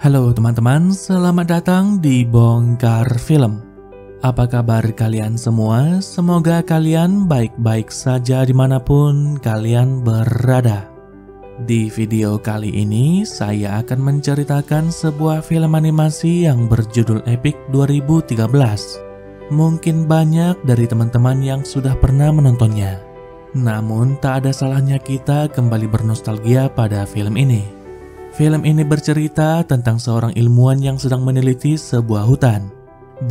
Halo teman-teman, selamat datang di Bongkar Film. Apa kabar kalian semua? Semoga kalian baik-baik saja dimanapun kalian berada. Di video kali ini, saya akan menceritakan sebuah film animasi yang berjudul Epic 2013. Mungkin banyak dari teman-teman yang sudah pernah menontonnya. Namun tak ada salahnya kita kembali bernostalgia pada film ini. Film ini bercerita tentang seorang ilmuwan yang sedang meneliti sebuah hutan.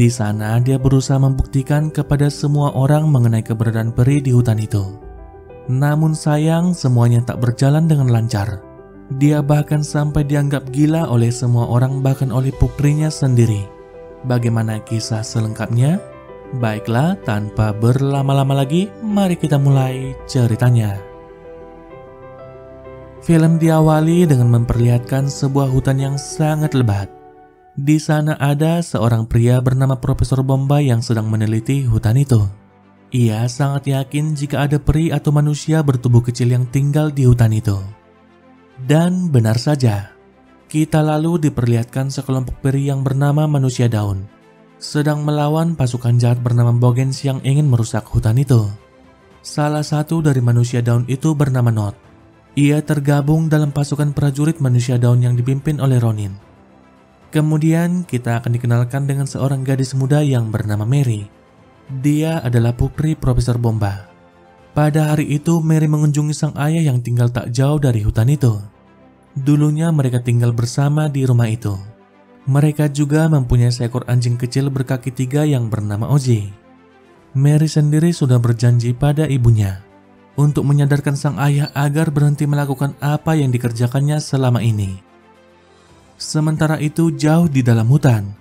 Di sana dia berusaha membuktikan kepada semua orang mengenai keberadaan peri di hutan itu. Namun sayang, semuanya tak berjalan dengan lancar. Dia bahkan sampai dianggap gila oleh semua orang, bahkan oleh putrinya sendiri. Bagaimana kisah selengkapnya? Baiklah, tanpa berlama-lama lagi, mari kita mulai ceritanya. Film diawali dengan memperlihatkan sebuah hutan yang sangat lebat. Di sana ada seorang pria bernama Profesor Bombay yang sedang meneliti hutan itu. Ia sangat yakin jika ada peri atau manusia bertubuh kecil yang tinggal di hutan itu. Dan benar saja, kita lalu diperlihatkan sekelompok peri yang bernama Manusia Daun sedang melawan pasukan jahat bernama Bogens yang ingin merusak hutan itu. Salah satu dari Manusia Daun itu bernama Not. Ia tergabung dalam pasukan prajurit Manusia Daun yang dipimpin oleh Ronin. Kemudian kita akan dikenalkan dengan seorang gadis muda yang bernama Mary. Dia adalah putri Profesor Bomba. Pada hari itu Mary mengunjungi sang ayah yang tinggal tak jauh dari hutan itu. Dulunya mereka tinggal bersama di rumah itu. Mereka juga mempunyai seekor anjing kecil berkaki 3 yang bernama Oji. Mary sendiri sudah berjanji pada ibunya untuk menyadarkan sang ayah agar berhenti melakukan apa yang dikerjakannya selama ini. Sementara itu jauh di dalam hutan,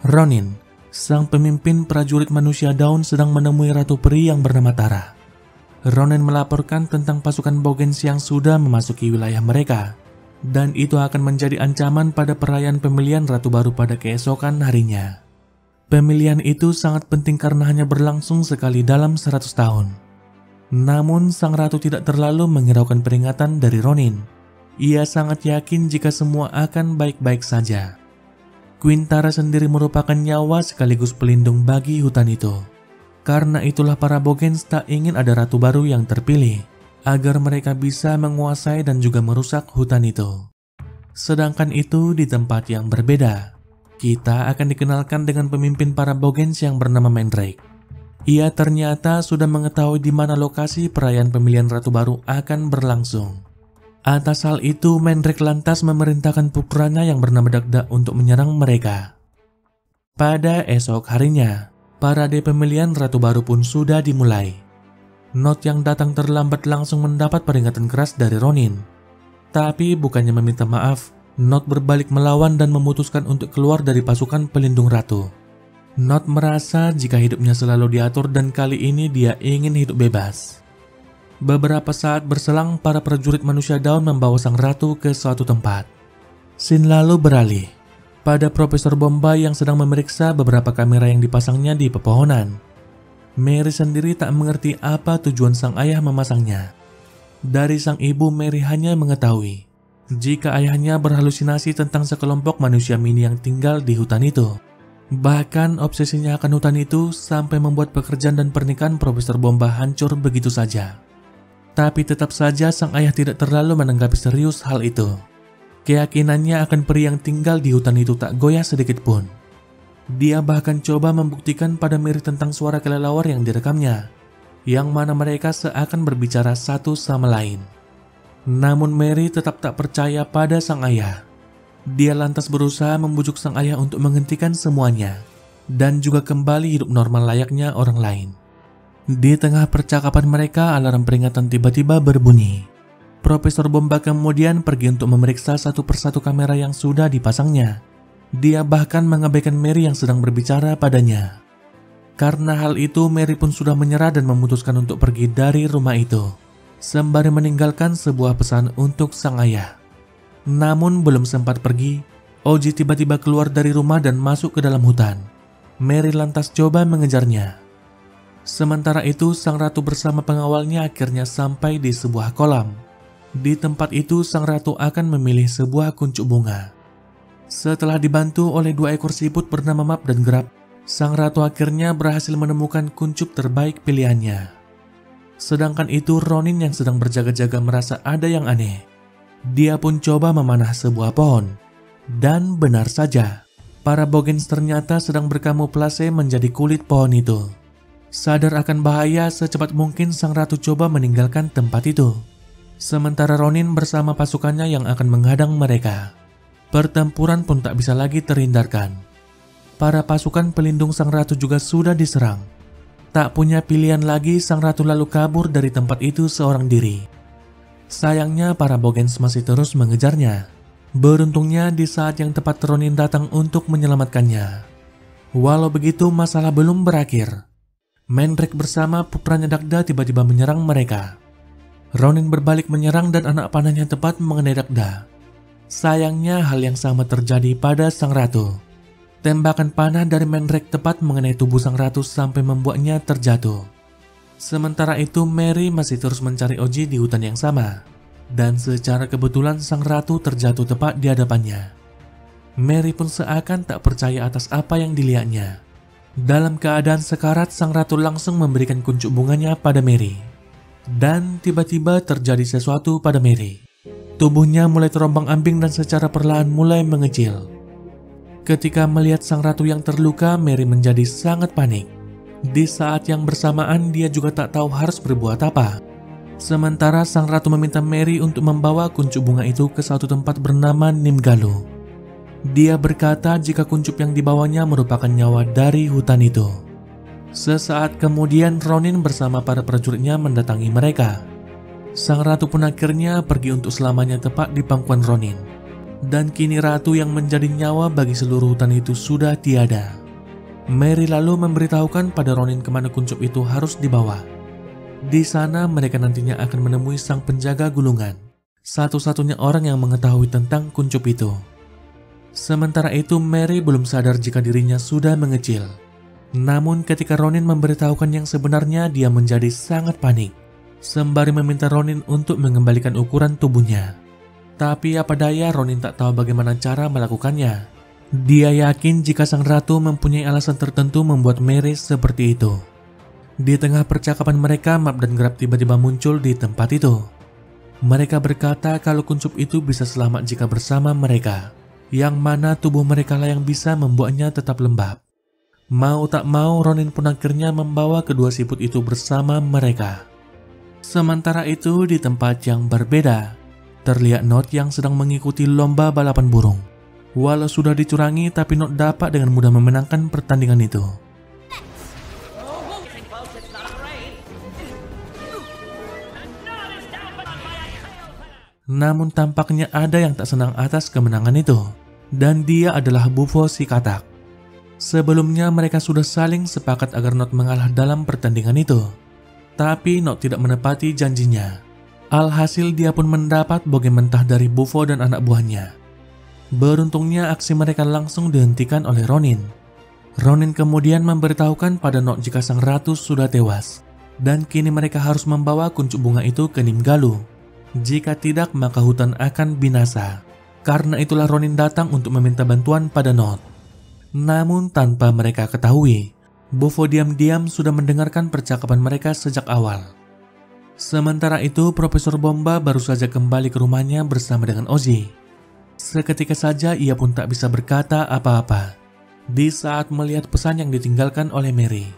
Ronin, sang pemimpin prajurit Manusia Daun sedang menemui Ratu Peri yang bernama Tara. Ronin melaporkan tentang pasukan Bogens yang sudah memasuki wilayah mereka, dan itu akan menjadi ancaman pada perayaan pemilihan Ratu baru pada keesokan harinya. Pemilihan itu sangat penting karena hanya berlangsung sekali dalam 100 tahun. Namun sang ratu tidak terlalu menghiraukan peringatan dari Ronin. Ia sangat yakin jika semua akan baik-baik saja. Queen Tara sendiri merupakan nyawa sekaligus pelindung bagi hutan itu. Karena itulah para Bogens tak ingin ada ratu baru yang terpilih, agar mereka bisa menguasai dan juga merusak hutan itu. Sedangkan itu di tempat yang berbeda, kita akan dikenalkan dengan pemimpin para Bogens yang bernama Mandrake. Ia ternyata sudah mengetahui di mana lokasi perayaan pemilihan ratu baru akan berlangsung. Atas hal itu, Mandrake lantas memerintahkan putranya yang bernama Dagda untuk menyerang mereka. Pada esok harinya, parade pemilihan ratu baru pun sudah dimulai. Not yang datang terlambat langsung mendapat peringatan keras dari Ronin. Tapi bukannya meminta maaf, Not berbalik melawan dan memutuskan untuk keluar dari pasukan pelindung ratu. Not merasa jika hidupnya selalu diatur dan kali ini dia ingin hidup bebas. Beberapa saat berselang, para prajurit Manusia Daun membawa sang ratu ke suatu tempat. Scene lalu beralih pada Profesor Bombay yang sedang memeriksa beberapa kamera yang dipasangnya di pepohonan. Mary sendiri tak mengerti apa tujuan sang ayah memasangnya. Dari sang ibu, Mary hanya mengetahui jika ayahnya berhalusinasi tentang sekelompok manusia mini yang tinggal di hutan itu. Bahkan obsesinya akan hutan itu sampai membuat pekerjaan dan pernikahan Profesor Bomba hancur begitu saja. Tapi tetap saja sang ayah tidak terlalu menanggapi serius hal itu. Keyakinannya akan peri yang tinggal di hutan itu tak goyah sedikit pun. Dia bahkan coba membuktikan pada Mary tentang suara kelelawar yang direkamnya, yang mana mereka seakan berbicara satu sama lain. Namun Mary tetap tak percaya pada sang ayah. Dia lantas berusaha membujuk sang ayah untuk menghentikan semuanya dan juga kembali hidup normal layaknya orang lain. Di tengah percakapan mereka, alarm peringatan tiba-tiba berbunyi. Profesor Bomba kemudian pergi untuk memeriksa satu persatu kamera yang sudah dipasangnya. Dia bahkan mengabaikan Mary yang sedang berbicara padanya. Karena hal itu, Mary pun sudah menyerah dan memutuskan untuk pergi dari rumah itu, sembari meninggalkan sebuah pesan untuk sang ayah. Namun belum sempat pergi, Oji tiba-tiba keluar dari rumah dan masuk ke dalam hutan. Mary lantas coba mengejarnya. Sementara itu, sang ratu bersama pengawalnya akhirnya sampai di sebuah kolam. Di tempat itu, sang ratu akan memilih sebuah kuncup bunga. Setelah dibantu oleh 2 ekor siput bernama Map dan Grab, sang ratu akhirnya berhasil menemukan kuncup terbaik pilihannya. Sedangkan itu Ronin yang sedang berjaga-jaga merasa ada yang aneh. Dia pun coba memanah sebuah pohon. Dan benar saja, para Boggens ternyata sedang berkamuflase menjadi kulit pohon itu. Sadar akan bahaya, secepat mungkin sang ratu coba meninggalkan tempat itu. Sementara Ronin bersama pasukannya yang akan menghadang mereka. Pertempuran pun tak bisa lagi terhindarkan. Para pasukan pelindung sang ratu juga sudah diserang. Tak punya pilihan lagi, sang ratu lalu kabur dari tempat itu seorang diri. Sayangnya para Boggens masih terus mengejarnya. Beruntungnya di saat yang tepat Ronin datang untuk menyelamatkannya. Walau begitu masalah belum berakhir. Mandrake bersama putranya Dagda tiba-tiba menyerang mereka. Ronin berbalik menyerang dan anak panahnya tepat mengenai Dagda. Sayangnya hal yang sama terjadi pada sang ratu. Tembakan panah dari Mandrake tepat mengenai tubuh sang ratu sampai membuatnya terjatuh. Sementara itu Mary masih terus mencari Oji di hutan yang sama. Dan secara kebetulan sang ratu terjatuh tepat di hadapannya. Mary pun seakan tak percaya atas apa yang dilihatnya. Dalam keadaan sekarat, sang ratu langsung memberikan kuncup bunganya pada Mary. Dan tiba-tiba terjadi sesuatu pada Mary. Tubuhnya mulai terombang-ambing dan secara perlahan mulai mengecil. Ketika melihat sang ratu yang terluka, Mary menjadi sangat panik. Di saat yang bersamaan dia juga tak tahu harus berbuat apa. Sementara sang ratu meminta Mary untuk membawa kuncup bunga itu ke suatu tempat bernama Nimgalu. Dia berkata jika kuncup yang dibawanya merupakan nyawa dari hutan itu. Sesaat kemudian Ronin bersama para prajuritnya mendatangi mereka. Sang ratu pun akhirnya pergi untuk selamanya tepat di pangkuan Ronin. Dan kini ratu yang menjadi nyawa bagi seluruh hutan itu sudah tiada. Mary lalu memberitahukan pada Ronin kemana kuncup itu harus dibawa. Di sana mereka nantinya akan menemui sang penjaga gulungan, satu-satunya orang yang mengetahui tentang kuncup itu. Sementara itu Mary belum sadar jika dirinya sudah mengecil. Namun ketika Ronin memberitahukan yang sebenarnya, dia menjadi sangat panik, sembari meminta Ronin untuk mengembalikan ukuran tubuhnya. Tapi apa daya, Ronin tak tahu bagaimana cara melakukannya. Dia yakin jika sang ratu mempunyai alasan tertentu membuat Mary seperti itu. Di tengah percakapan mereka, Map dan Grab tiba-tiba muncul di tempat itu. Mereka berkata kalau kuncup itu bisa selamat jika bersama mereka, yang mana tubuh mereka lah yang bisa membuatnya tetap lembab. Mau tak mau, Ronin pun akhirnya membawa kedua siput itu bersama mereka. Sementara itu di tempat yang berbeda, terlihat Note yang sedang mengikuti lomba balapan burung. Walau sudah dicurangi, tapi Note dapat dengan mudah memenangkan pertandingan itu. Namun tampaknya ada yang tak senang atas kemenangan itu, dan dia adalah Bufo si katak. Sebelumnya mereka sudah saling sepakat agar Note mengalah dalam pertandingan itu, tapi Note tidak menepati janjinya. Alhasil dia pun mendapat bogem mentah dari Bufo dan anak buahnya. Beruntungnya aksi mereka langsung dihentikan oleh Ronin. Ronin kemudian memberitahukan pada Note jika sang ratu sudah tewas, dan kini mereka harus membawa kuncup bunga itu ke Nimgalu. Jika tidak, maka hutan akan binasa. Karena itulah Ronin datang untuk meminta bantuan pada Note. Namun tanpa mereka ketahui, Bufo diam-diam sudah mendengarkan percakapan mereka sejak awal. Sementara itu, Profesor Bomba baru saja kembali ke rumahnya bersama dengan Ozzy. Seketika saja ia pun tak bisa berkata apa-apa di saat melihat pesan yang ditinggalkan oleh Mary.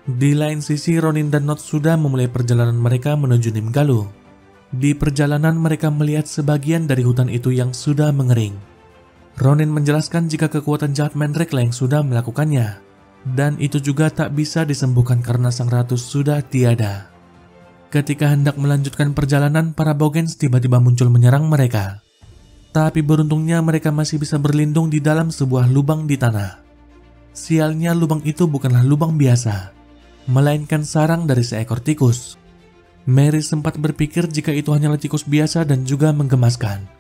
Di lain sisi, Ronin dan Note sudah memulai perjalanan mereka menuju Nimgalu. Di perjalanan mereka melihat sebagian dari hutan itu yang sudah mengering. Ronin menjelaskan jika kekuatan jahat Mandrake lah yang sudah melakukannya, dan itu juga tak bisa disembuhkan karena sang ratu sudah tiada. Ketika hendak melanjutkan perjalanan, para Boggens tiba-tiba muncul menyerang mereka. Tapi beruntungnya mereka masih bisa berlindung di dalam sebuah lubang di tanah. Sialnya lubang itu bukanlah lubang biasa, melainkan sarang dari seekor tikus. Mary sempat berpikir jika itu hanyalah tikus biasa dan juga menggemaskan.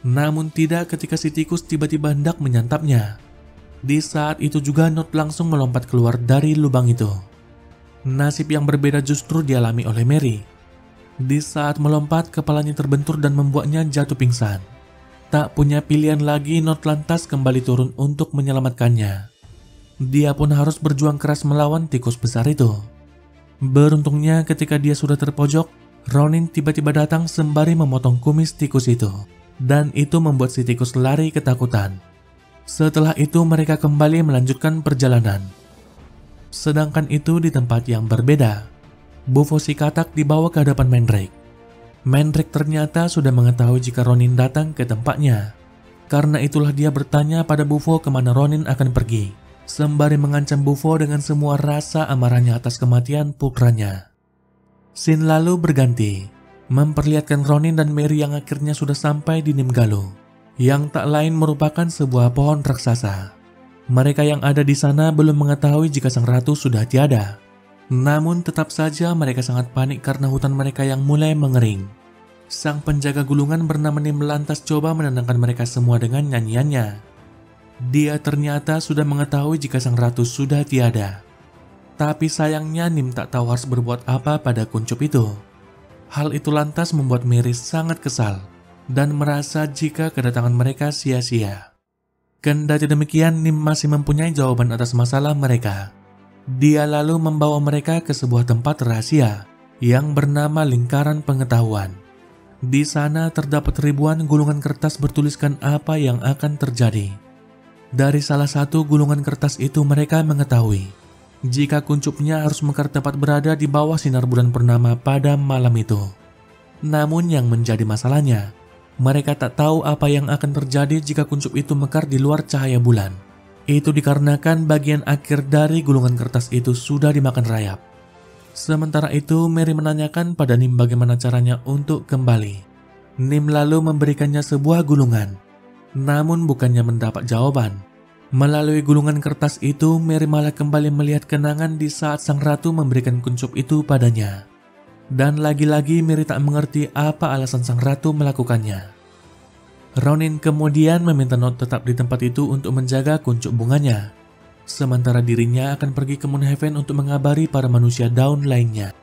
Namun tidak ketika si tikus tiba-tiba hendak menyantapnya. Di saat itu juga Note langsung melompat keluar dari lubang itu. Nasib yang berbeda justru dialami oleh Mary. Di saat melompat, kepalanya terbentur dan membuatnya jatuh pingsan. Tak punya pilihan lagi, Not lantas kembali turun untuk menyelamatkannya. Dia pun harus berjuang keras melawan tikus besar itu. Beruntungnya ketika dia sudah terpojok, Ronin tiba-tiba datang sembari memotong kumis tikus itu. Dan itu membuat si tikus lari ketakutan. Setelah itu mereka kembali melanjutkan perjalanan. Sedangkan itu di tempat yang berbeda, Bufo si katak dibawa ke hadapan Mandrake. Mandrake ternyata sudah mengetahui jika Ronin datang ke tempatnya. Karena itulah dia bertanya pada Bufo kemana Ronin akan pergi, sembari mengancam Bufo dengan semua rasa amarahnya atas kematian putranya. Scene lalu berganti, memperlihatkan Ronin dan Mary yang akhirnya sudah sampai di Nimgalu, yang tak lain merupakan sebuah pohon raksasa. Mereka yang ada di sana belum mengetahui jika sang ratu sudah tiada. Namun tetap saja mereka sangat panik karena hutan mereka yang mulai mengering. Sang penjaga gulungan bernama Nim lantas coba menenangkan mereka semua dengan nyanyiannya. Dia ternyata sudah mengetahui jika sang ratu sudah tiada. Tapi sayangnya Nim tak tahu harus berbuat apa pada kuncup itu. Hal itu lantas membuat Mary sangat kesal dan merasa jika kedatangan mereka sia-sia. Kendati demikian, Nim masih mempunyai jawaban atas masalah mereka. Dia lalu membawa mereka ke sebuah tempat rahasia yang bernama Lingkaran Pengetahuan. Di sana terdapat ribuan gulungan kertas bertuliskan apa yang akan terjadi. Dari salah satu gulungan kertas itu mereka mengetahui jika kuncupnya harus mekar tepat berada di bawah sinar bulan purnama pada malam itu. Namun yang menjadi masalahnya, mereka tak tahu apa yang akan terjadi jika kuncup itu mekar di luar cahaya bulan. Itu dikarenakan bagian akhir dari gulungan kertas itu sudah dimakan rayap. Sementara itu, Mary menanyakan pada Nim bagaimana caranya untuk kembali. Nim lalu memberikannya sebuah gulungan. Namun bukannya mendapat jawaban. Melalui gulungan kertas itu, Mary malah kembali melihat kenangan di saat sang ratu memberikan kuncup itu padanya. Dan lagi-lagi Mary tak mengerti apa alasan sang ratu melakukannya. Ronin kemudian meminta Not tetap di tempat itu untuk menjaga kuncup bunganya. Sementara dirinya akan pergi ke Moonhaven untuk mengabari para manusia daun lainnya.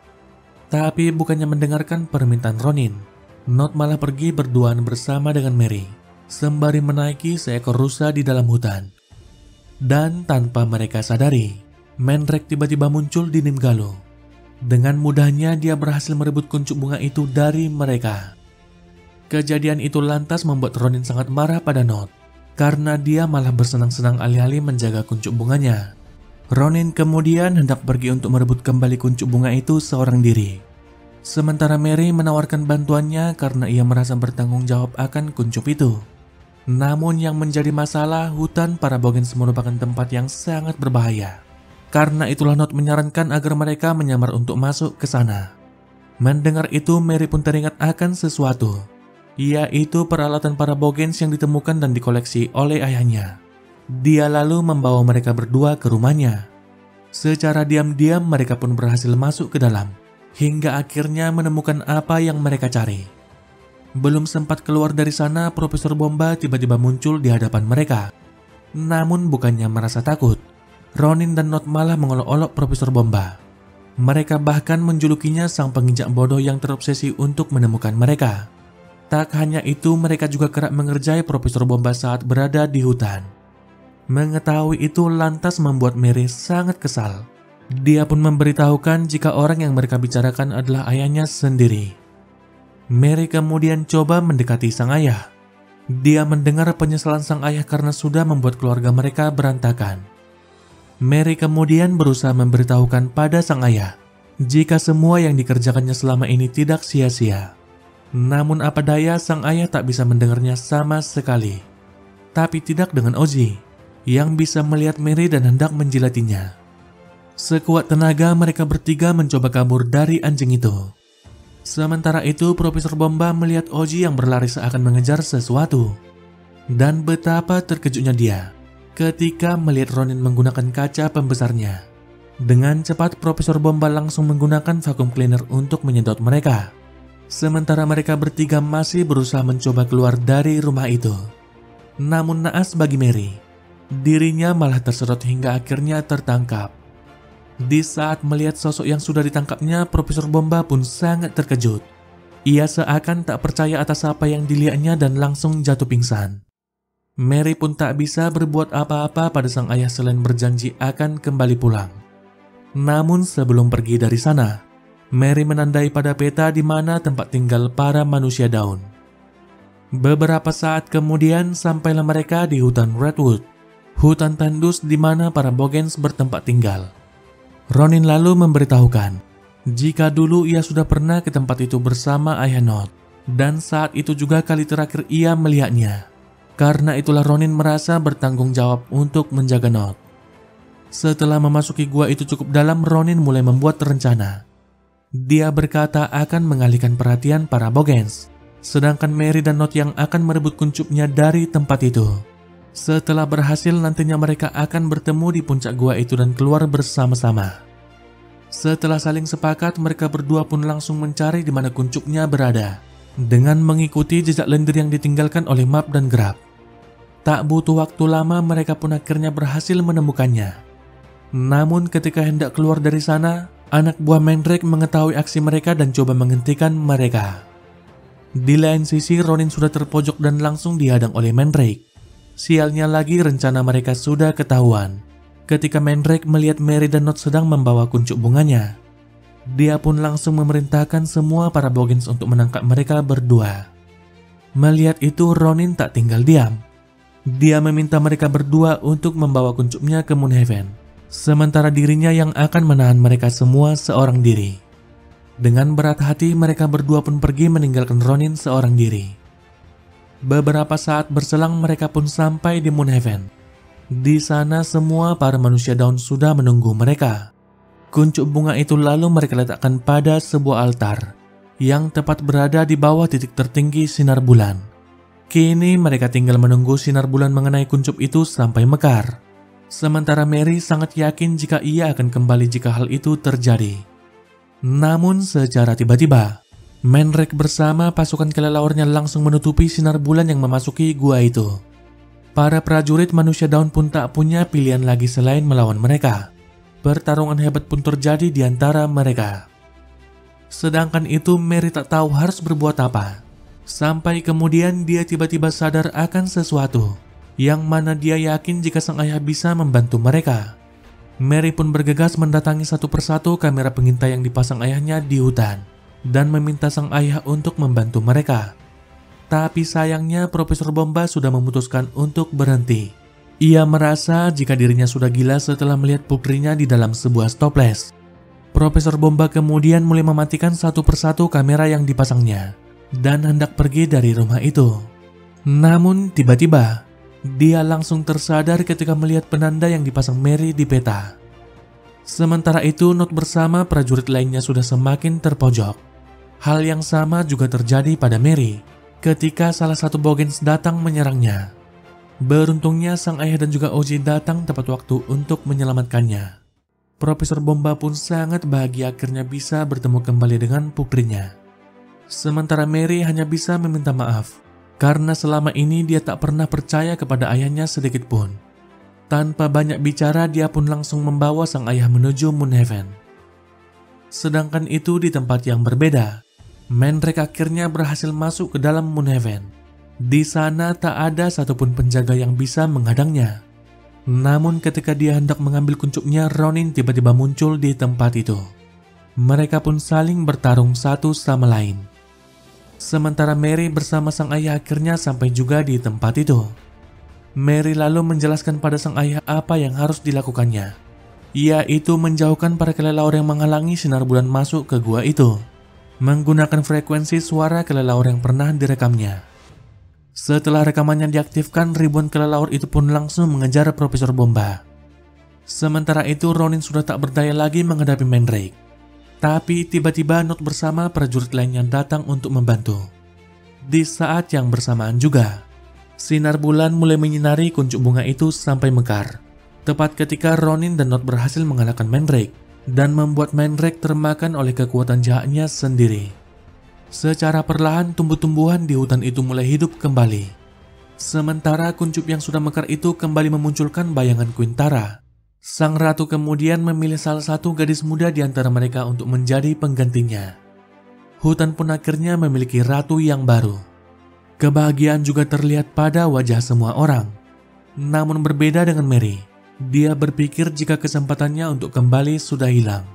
Tapi bukannya mendengarkan permintaan Ronin, Not malah pergi berduaan bersama dengan Mary, sembari menaiki seekor rusa di dalam hutan. Dan tanpa mereka sadari, Mandrake tiba-tiba muncul di Nimgalu. Dengan mudahnya dia berhasil merebut kuncup bunga itu dari mereka. Kejadian itu lantas membuat Ronin sangat marah pada Not, karena dia malah bersenang-senang alih-alih menjaga kuncup bunganya. Ronin kemudian hendak pergi untuk merebut kembali kuncup bunga itu seorang diri. Sementara Mary menawarkan bantuannya karena ia merasa bertanggung jawab akan kuncup itu. Namun yang menjadi masalah, hutan para Boggens merupakan tempat yang sangat berbahaya. Karena itulah Not menyarankan agar mereka menyamar untuk masuk ke sana. Mendengar itu, Mary pun teringat akan sesuatu, yaitu peralatan para Boggens yang ditemukan dan dikoleksi oleh ayahnya. Dia lalu membawa mereka berdua ke rumahnya. Secara diam-diam mereka pun berhasil masuk ke dalam, hingga akhirnya menemukan apa yang mereka cari. Belum sempat keluar dari sana, Profesor Bomba tiba-tiba muncul di hadapan mereka. Namun bukannya merasa takut, Ronin dan Not malah mengolok-olok Profesor Bomba. Mereka bahkan menjulukinya sang penginjak bodoh yang terobsesi untuk menemukan mereka. Tak hanya itu, mereka juga kerap mengerjai Profesor Bomba saat berada di hutan. Mengetahui itu lantas membuat Mary sangat kesal. Dia pun memberitahukan jika orang yang mereka bicarakan adalah ayahnya sendiri. Mary kemudian coba mendekati sang ayah. Dia mendengar penyesalan sang ayah karena sudah membuat keluarga mereka berantakan. Mary kemudian berusaha memberitahukan pada sang ayah jika semua yang dikerjakannya selama ini tidak sia-sia. Namun apa daya, sang ayah tak bisa mendengarnya sama sekali. Tapi tidak dengan Ozzy, yang bisa melihat Mary dan hendak menjilatinya. Sekuat tenaga mereka bertiga mencoba kabur dari anjing itu. Sementara itu, Profesor Bomba melihat Ozzy yang berlari seakan mengejar sesuatu. Dan betapa terkejutnya dia ketika melihat Ronin menggunakan kaca pembesarnya. Dengan cepat, Profesor Bomba langsung menggunakan vacuum cleaner untuk menyedot mereka. Sementara mereka bertiga masih berusaha mencoba keluar dari rumah itu. Namun naas bagi Mary, dirinya malah tersedot hingga akhirnya tertangkap. Di saat melihat sosok yang sudah ditangkapnya, Profesor Bomba pun sangat terkejut. Ia seakan tak percaya atas apa yang dilihatnya dan langsung jatuh pingsan. Mary pun tak bisa berbuat apa-apa pada sang ayah selain berjanji akan kembali pulang. Namun sebelum pergi dari sana, Mary menandai pada peta di mana tempat tinggal para manusia daun. Beberapa saat kemudian sampailah mereka di hutan Redwood, hutan tandus di mana para Bogans bertempat tinggal. Ronin lalu memberitahukan jika dulu ia sudah pernah ke tempat itu bersama ayah Nott, dan saat itu juga kali terakhir ia melihatnya. Karena itulah Ronin merasa bertanggung jawab untuk menjaga Nott. Setelah memasuki gua itu cukup dalam, Ronin mulai membuat rencana. Dia berkata akan mengalihkan perhatian para Bogans, sedangkan Mary dan Nott yang akan merebut kuncupnya dari tempat itu. Setelah berhasil, nantinya mereka akan bertemu di puncak gua itu dan keluar bersama-sama. Setelah saling sepakat, mereka berdua pun langsung mencari di mana kuncupnya berada, dengan mengikuti jejak lendir yang ditinggalkan oleh Map dan Grab. Tak butuh waktu lama, mereka pun akhirnya berhasil menemukannya. Namun ketika hendak keluar dari sana, anak buah Mandrake mengetahui aksi mereka dan coba menghentikan mereka. Di lain sisi, Ronin sudah terpojok dan langsung dihadang oleh Mandrake. Sialnya lagi, rencana mereka sudah ketahuan. Ketika Mandrake melihat Mary dan Nott sedang membawa kuncup bunganya, dia pun langsung memerintahkan semua para Bogans untuk menangkap mereka berdua. Melihat itu, Ronin tak tinggal diam. Dia meminta mereka berdua untuk membawa kuncupnya ke Moonhaven, sementara dirinya yang akan menahan mereka semua seorang diri. Dengan berat hati, mereka berdua pun pergi meninggalkan Ronin seorang diri. Beberapa saat berselang, mereka pun sampai di Moonhaven. Di sana semua para manusia daun sudah menunggu mereka. Kuncup bunga itu lalu mereka letakkan pada sebuah altar yang tepat berada di bawah titik tertinggi sinar bulan. Kini mereka tinggal menunggu sinar bulan mengenai kuncup itu sampai mekar. Sementara Mary sangat yakin jika ia akan kembali jika hal itu terjadi. Namun secara tiba-tiba, Mandrake bersama pasukan kelelawarnya langsung menutupi sinar bulan yang memasuki gua itu. Para prajurit manusia daun pun tak punya pilihan lagi selain melawan mereka. Pertarungan hebat pun terjadi di antara mereka. Sedangkan itu Mary tak tahu harus berbuat apa. Sampai kemudian dia tiba-tiba sadar akan sesuatu, yang mana dia yakin jika sang ayah bisa membantu mereka. Mary pun bergegas mendatangi satu persatu kamera pengintai yang dipasang ayahnya di hutan, dan meminta sang ayah untuk membantu mereka. Tapi sayangnya Profesor Bomba sudah memutuskan untuk berhenti. Ia merasa jika dirinya sudah gila setelah melihat putrinya di dalam sebuah stopless. Profesor Bomba kemudian mulai mematikan satu persatu kamera yang dipasangnya, dan hendak pergi dari rumah itu. Namun tiba-tiba, dia langsung tersadar ketika melihat penanda yang dipasang Mary di peta. Sementara itu, Nott bersama prajurit lainnya sudah semakin terpojok. Hal yang sama juga terjadi pada Mary ketika salah satu Bogans datang menyerangnya. Beruntungnya sang ayah dan juga Ozzy datang tepat waktu untuk menyelamatkannya. Profesor Bomba pun sangat bahagia akhirnya bisa bertemu kembali dengan putrinya. Sementara Mary hanya bisa meminta maaf karena selama ini dia tak pernah percaya kepada ayahnya sedikit pun. Tanpa banyak bicara, dia pun langsung membawa sang ayah menuju Moonhaven. Sedangkan itu di tempat yang berbeda, Mandrake akhirnya berhasil masuk ke dalam Moonhaven. Di sana tak ada satupun penjaga yang bisa menghadangnya. Namun ketika dia hendak mengambil kuncupnya, Ronin tiba-tiba muncul di tempat itu. Mereka pun saling bertarung satu sama lain. Sementara Mary bersama sang ayah akhirnya sampai juga di tempat itu. Mary lalu menjelaskan pada sang ayah apa yang harus dilakukannya, yaitu menjauhkan para kelelawar yang menghalangi sinar bulan masuk ke gua itu, menggunakan frekuensi suara kelelawar yang pernah direkamnya. Setelah rekamannya diaktifkan, ribuan kelelawar itu pun langsung mengejar Profesor Bomba. Sementara itu Ronin sudah tak berdaya lagi menghadapi Mandrake. Tapi tiba-tiba Nott bersama prajurit lainnya datang untuk membantu. Di saat yang bersamaan juga, sinar bulan mulai menyinari kuncup bunga itu sampai mekar. Tepat ketika Ronin dan Nott berhasil mengalahkan Mandrake dan membuat Mandrake termakan oleh kekuatan jahatnya sendiri. Secara perlahan tumbuh-tumbuhan di hutan itu mulai hidup kembali. Sementara kuncup yang sudah mekar itu kembali memunculkan bayangan Queen Tara. Sang ratu kemudian memilih salah satu gadis muda di antara mereka untuk menjadi penggantinya. hutan pun akhirnya memiliki ratu yang baru. Kebahagiaan juga terlihat pada wajah semua orang. Namun berbeda dengan Mary, dia berpikir jika kesempatannya untuk kembali sudah hilang.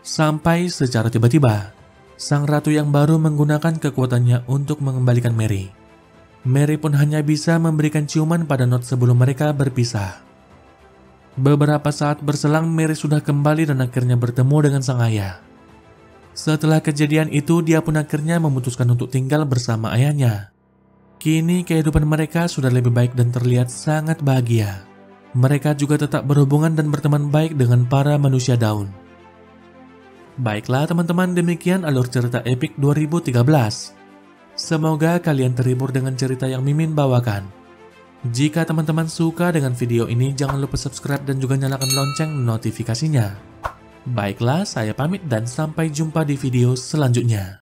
Sampai secara tiba-tiba, sang ratu yang baru menggunakan kekuatannya untuk mengembalikan Mary. Mary pun hanya bisa memberikan ciuman pada Nod sebelum mereka berpisah. Beberapa saat berselang, Mary sudah kembali dan akhirnya bertemu dengan sang ayah. Setelah kejadian itu, dia pun akhirnya memutuskan untuk tinggal bersama ayahnya. Kini kehidupan mereka sudah lebih baik dan terlihat sangat bahagia. Mereka juga tetap berhubungan dan berteman baik dengan para manusia daun. Baiklah teman-teman, demikian alur cerita epik 2013. Semoga kalian terhibur dengan cerita yang Mimin bawakan. Jika teman-teman suka dengan video ini, jangan lupa subscribe dan juga nyalakan lonceng notifikasinya. Baiklah, saya pamit dan sampai jumpa di video selanjutnya.